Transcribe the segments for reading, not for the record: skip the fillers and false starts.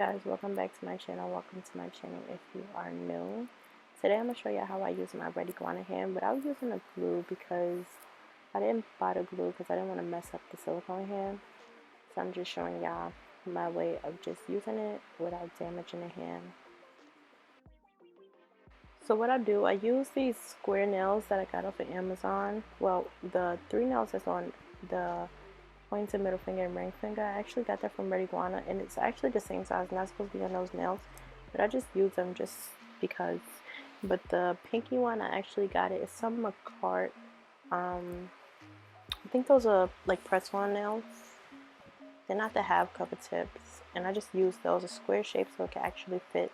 guys, welcome back to my channel. Welcome to my channel if you are new. Today I'm going to show you how I use my Red Iguana hand without using a glue because I didn't buy the glue because I didn't want to mess up the silicone hand. So I'm just showing y'all my way of just using it without damaging the hand. So what I do, I use these square nails that I got off of Amazon. Well, the 3 nails that's on the pointer, middle finger, and ring finger. I actually got that from Red Iguana, and it's actually the same size, not supposed to be on those nails, but I just use them just because. But the pinky one, I actually got it. It's some McCart. I think those are like press-on nails. They're not the half cover tips, and I just use those a square shape so it can actually fit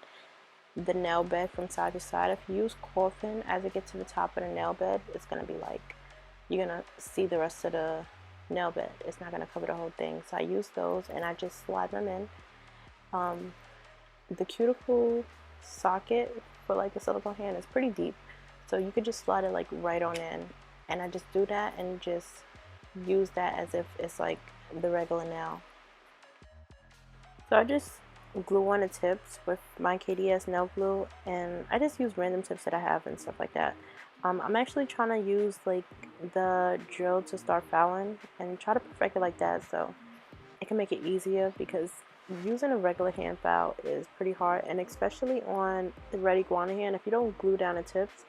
the nail bed from side to side. If you use coffin as it gets to the top of the nail bed, it's gonna be like you're gonna see the rest of the nail bed. It's not gonna cover the whole thing. So I use those and I just slide them in. The cuticle socket for like the silicone hand is pretty deep, so you could just slide it like right on in, and I just do that and just use that as if it's like the regular nail. So I just glue on the tips with my KDS nail glue, and I just use random tips that I have and stuff like that. I'm actually trying to use like the drill to start filing and try to perfect it like that so it can make it easier, because using a regular hand file is pretty hard, and especially on the Red Iguana hand, if you don't glue down the tips,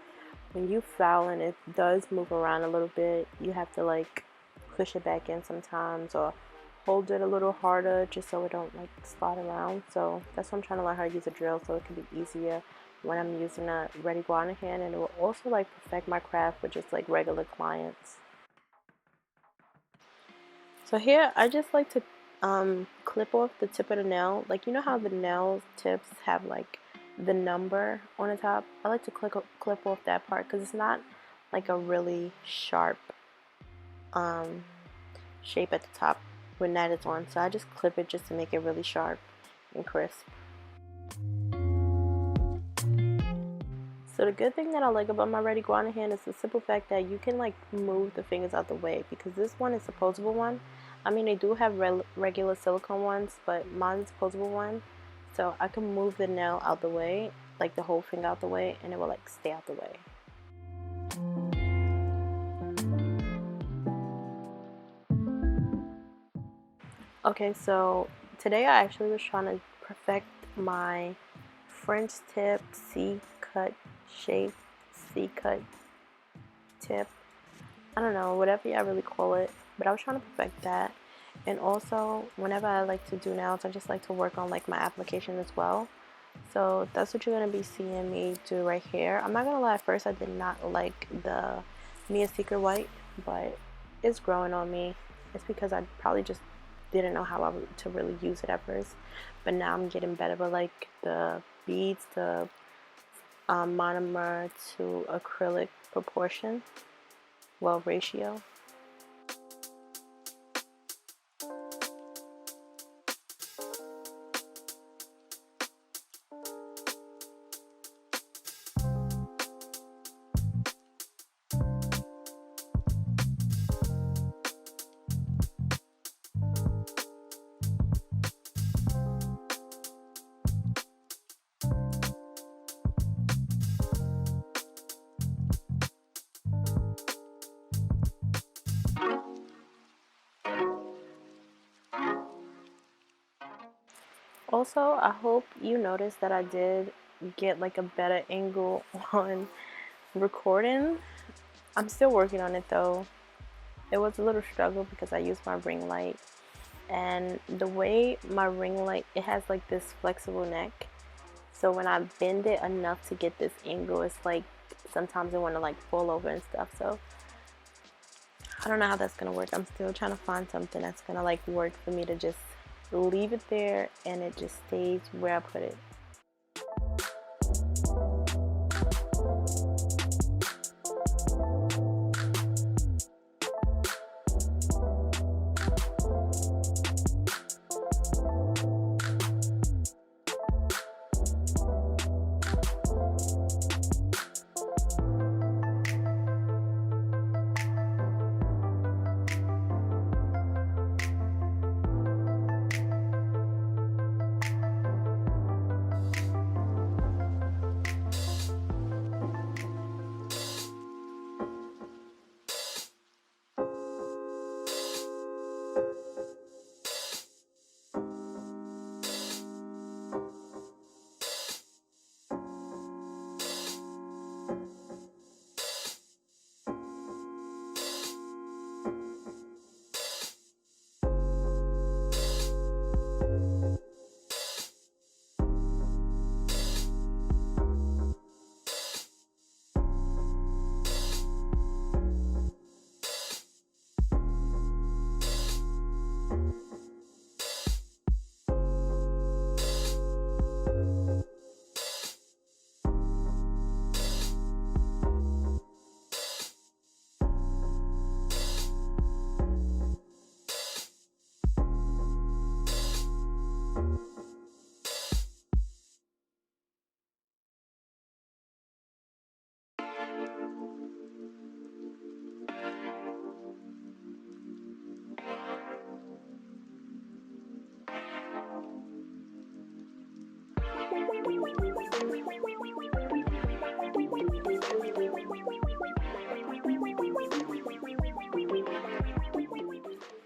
when you file and it does move around a little bit, you have to like push it back in sometimes or hold it a little harder just so it don't like slide around. So that's why I'm trying to learn how to use a drill so it can be easier when I'm using a Red Iguana hand, and it will also like perfect my craft with just like regular clients. So here I just like to clip off the tip of the nail. Like, you know how the nail tips have like the number on the top? I like to clip off that part because it's not like a really sharp shape at the top when that is on. So I just clip it just to make it really sharp and crisp. So the good thing that I like about my Red Iguana hand is the simple fact that you can like move the fingers out the way, because this one is a posable one. I mean, they do have regular silicone ones, but mine's a posable one. So I can move the nail out the way, like the whole finger out the way, and it will like stay out the way. Okay, so today I actually was trying to perfect my French tip C-cut shape, C-cut tip. I don't know, whatever y'all really call it, but I was trying to perfect that. And also, whenever I like to do nails, I just like to work on like my application as well. So that's what you're going to be seeing me do right here. I'm not going to lie, at first I did not like the Mia Secret White, but it's growing on me. It's because I probably just didn't know how to really use it at first. But now I'm getting better with like the beads, the monomer to acrylic proportion, well, ratio. Also, I hope you noticed that I did get like a better angle on recording. I'm still working on it though. It was a little struggle because I used my ring light, and the way my ring light, it has like this flexible neck. So when I bend it enough to get this angle, it's like sometimes I want to like fall over and stuff. So I don't know how that's gonna work. I'm still trying to find something that's gonna like work for me to just leave it there and it just stays where I put it.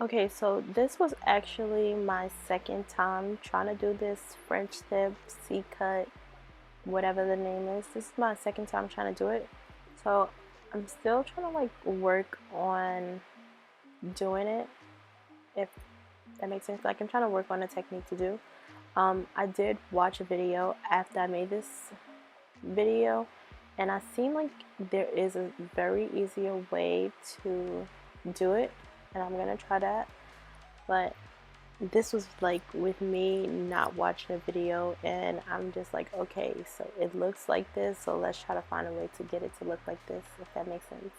Okay, so this was actually my second time trying to do this French tip, C-cut, whatever the name is. This is my second time trying to do it. So I'm still trying to like work on doing it, if that makes sense. Like I'm trying to work on a technique to do. I did watch a video after I made this video, and I seem like there is a very easier way to do it, and I'm gonna try that. But this was like with me not watching a video, and I'm just like, okay, so it looks like this, so let's try to find a way to get it to look like this, if that makes sense.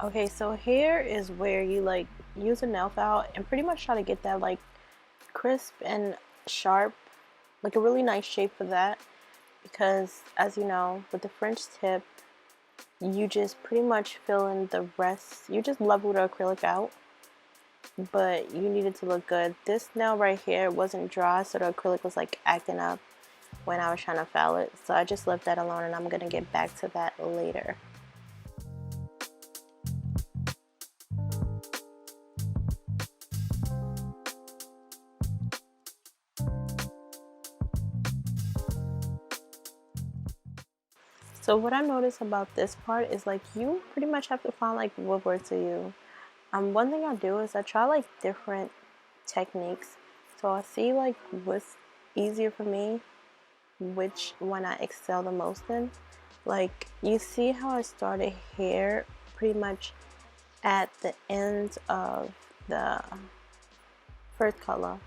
Okay, so here is where you like use a nail file and pretty much try to get that like crisp and sharp, like a really nice shape for that, because as you know, with the French tip, you just pretty much fill in the rest, you just level the acrylic out, but you need it to look good. This nail right here wasn't dry, so the acrylic was like acting up when I was trying to file it, so I just left that alone, and I'm gonna get back to that later. So what I noticed about this part is like you pretty much have to find like what works for you. One thing I do is I try like different techniques, so I see like what's easier for me, which one I excel the most in. Like you see how I started here pretty much at the ends of the first color,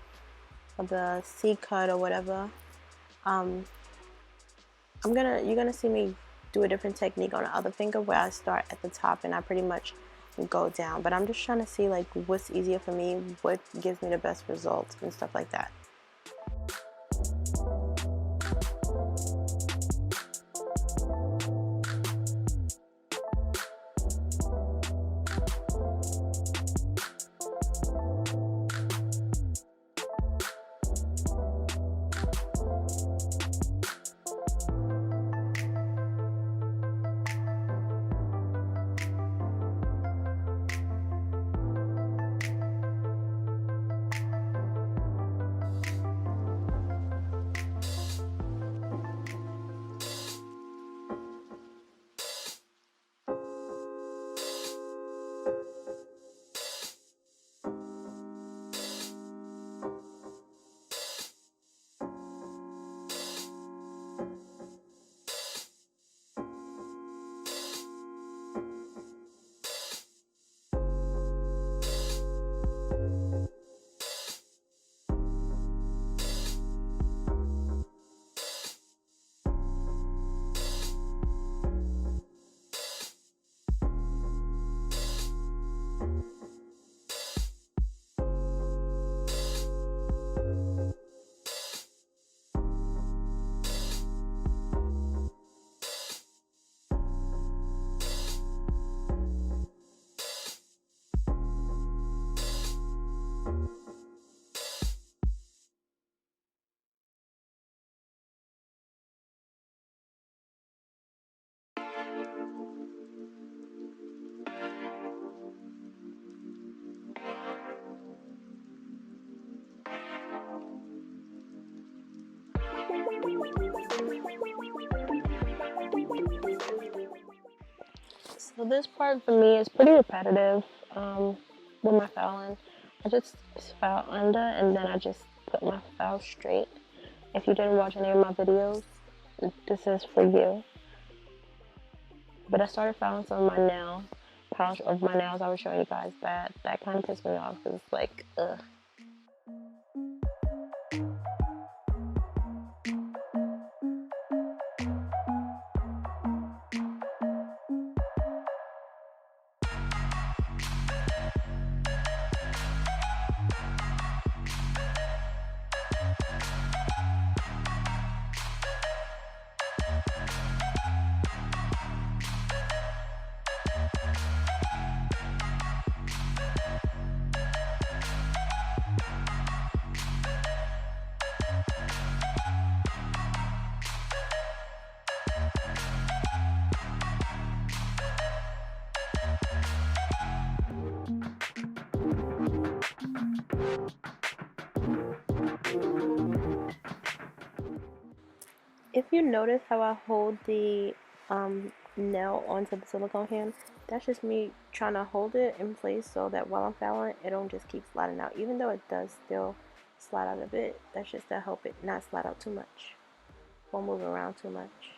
or the C cut or whatever. You're gonna see me do a different technique on the other finger where I start at the top and I pretty much go down, but I'm just trying to see like what's easier for me, what gives me the best results and stuff like that. So this part for me is pretty repetitive with my filing. I just file under and then I just put my file straight. If you didn't watch any of my videos, this is for you. But I started filing some of my nail polish of my nails. I was showing you guys that kind of pissed me off because it's like, ugh. If you notice how I hold the nail onto the silicone hand, that's just me trying to hold it in place so that while I'm filing, it don't just keep sliding out. Even though it does still slide out a bit, that's just to help it not slide out too much or move around too much.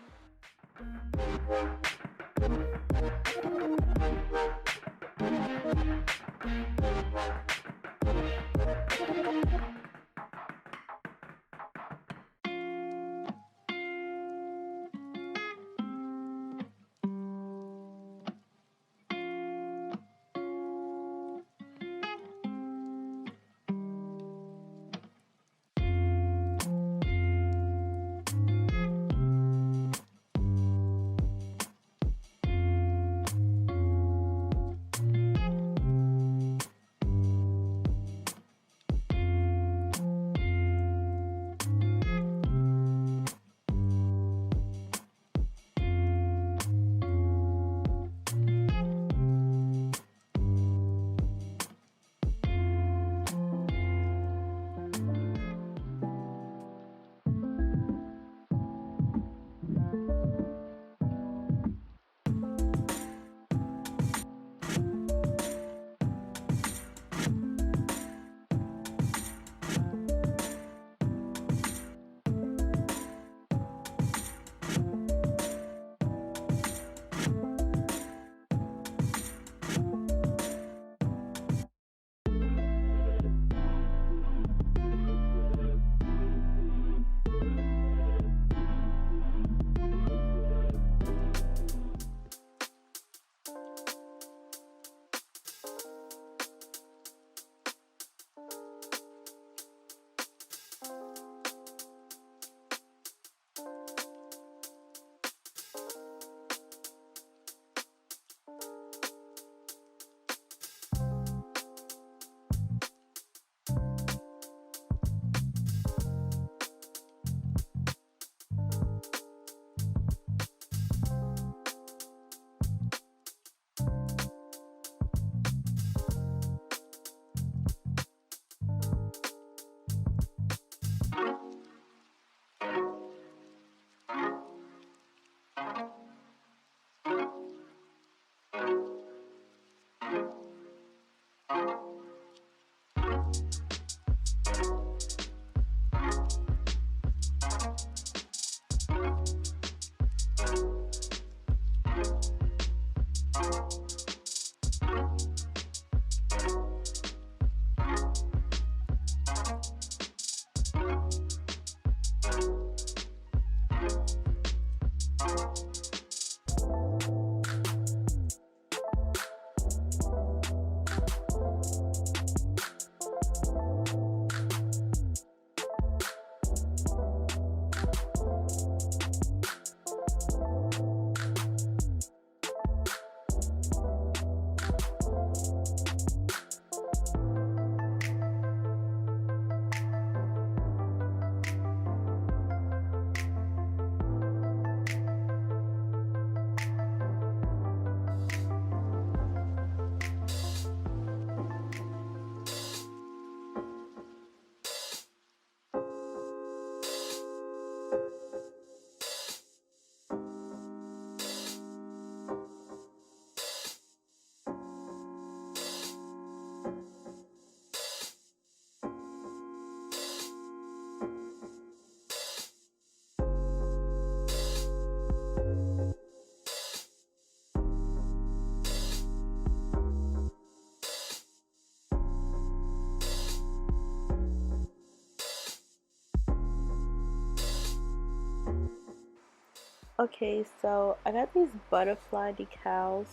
Okay, so I got these butterfly decals,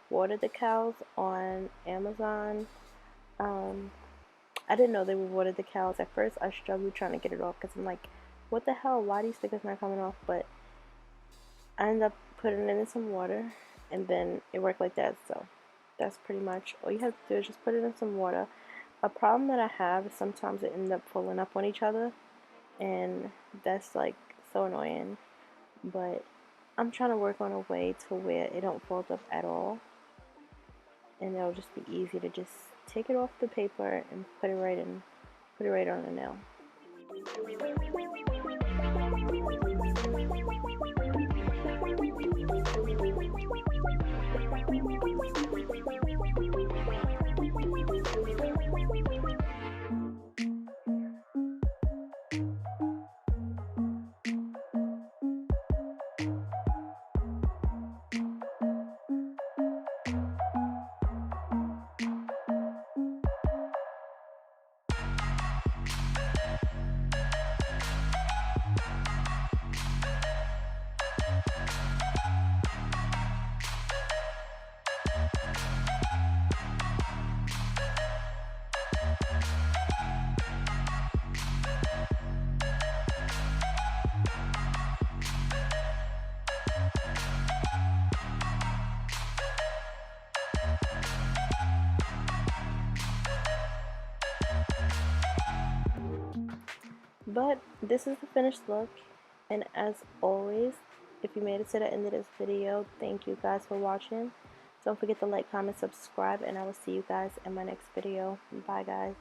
water decals on Amazon. Um, I didn't know they were water decals. At first, I struggled trying to get it off because I'm like, what the hell? Why are these stickers not coming off? But I ended up putting it in some water, and then it worked like that. So that's pretty much all you have to do is just put it in some water. A problem that I have is sometimes it ends up pulling up on each other, and that's like so annoying. But I'm trying to work on a way to where it don't fold up at all, and it'll just be easy to just take it off the paper and put it right on the nail. But this is the finished look, and as always, if you made it to the end of this video, thank you guys for watching. Don't forget to like, comment, subscribe, and I will see you guys in my next video. Bye guys.